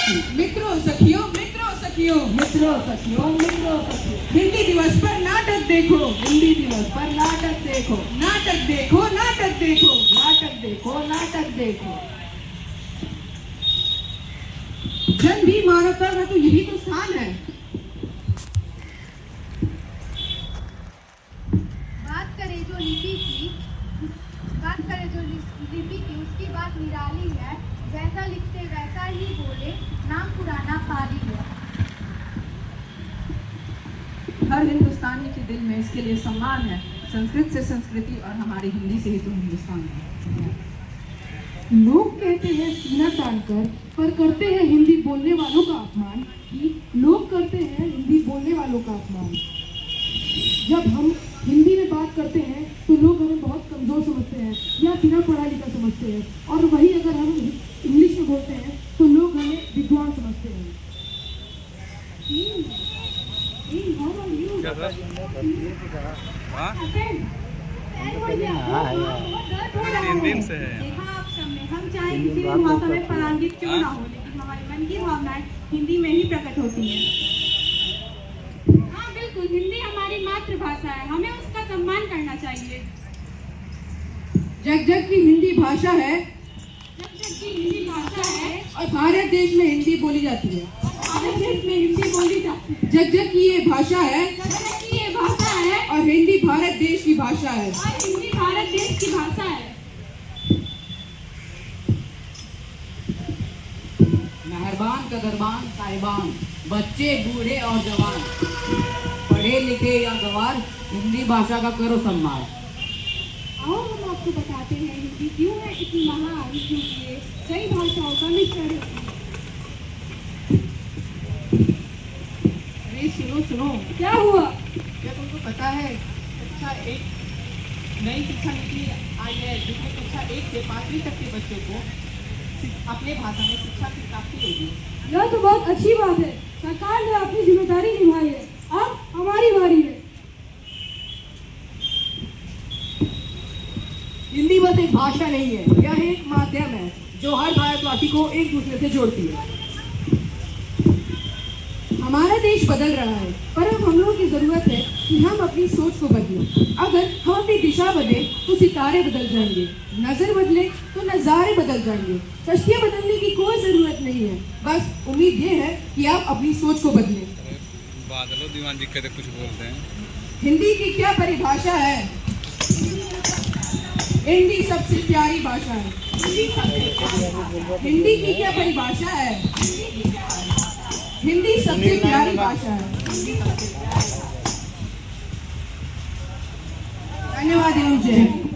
मित्रों सखियों मित्रों सखियों मित्रों सखियों मित्रों सखियों, हिंदी दिवस पर नाटक देखो, हिंदी दिवस पर नाटक देखो, नाटक देखो, नाटक देखो। नाटक देखो, नाटक देखो। जन भी मानवता का तो यही तो स्थान है। बात करें जो लिपि की उसकी बात निराली है। जैसा लिखते वैसा ही बोले, नाम पुराना पारी है। हर हिंदुस्तानी के दिल में इसके लिए सम्मान है। संस्कृत से संस्कृति और हमारी हिंदी से ही तो हिंदुस्तान है। लोग कहते हैं सीना तानकर, पर करते हैं हिंदी बोलने वालों का अपमान। लोग करते हैं हिंदी बोलने वालों का अपमान। जब हम हिंदी में बात करते हैं तो लोग हमें बहुत कमजोर समझते हैं या बिना पढ़ा लिखा समझते हैं, और वही अगर हम इंग्लिश में बोलते हैं तो लोग हमें विद्वान समझते हैं। दिन से है। देखा आप सबने, हम चाहे किसी भी भाषा में पारंगित क्यों ना हो, लेकिन हमारे मन की भावनाएं हिंदी में ही प्रकट होती हैं। हाँ बिल्कुल, हिंदी हमारी मातृभाषा है, हमें उसका सम्मान करना चाहिए। जग जग की हिंदी भाषा है, जब जग की हिंदी भाषा है और भारत देश में हिंदी बोली जाती है। भारत देश में हिंदी बोली जाती है। जग जग की ये भाषा है, जग जग की ये भाषा है और हिंदी भारत देश की भाषा है। और हिंदी भारत देश की भाषा है। मेहरबान कदरबान साहिबान, बच्चे बूढ़े और जवान, पढ़े लिखे या गवार, हिंदी भाषा का करो सम्मान। आओ हम आपको बताते हैं हिंदी क्यों है इतनी महान, क्योंकि ये कई भाषाओं का मिश्रण है। अरे सुनो सुनो, क्या हुआ? क्या तुमको पता है कक्षा एक नई शिक्षा नीति आई है, जिसमें कक्षा 1 से 5वीं तक के बच्चों को अपने भाषा में शिक्षा की प्राप्ति होगी। यह तो बहुत अच्छी बात है। सरकार ने अपनी जिम्मेदारी निभाई है, अब हमारी बारी है। हिंदी बस एक भाषा नहीं है, यह एक माध्यम है जो हर भारतवासी को एक दूसरे से जोड़ती है। हमारा देश बदल रहा है, पर अब हम लोगों की जरूरत है कि हम अपनी सोच को बदलें। अगर हम अपनी दिशा बदले तो सितारे बदल जाएंगे, नजर बदले तो नजारे बदल जाएंगे। कश्तियां बदलने की कोई जरूरत नहीं है, बस उम्मीद ये है कि आप अपनी सोच को बदलें। बादलों दीवान जी कहते कुछ बोलते हैं। हिंदी की क्या परिभाषा है? हिंदी सबसे प्यारी भाषा है। हिंदी की क्या परिभाषा है? हिंदी सबसे प्यारी भाषा है। धन्यवाद एवं जय हिंद।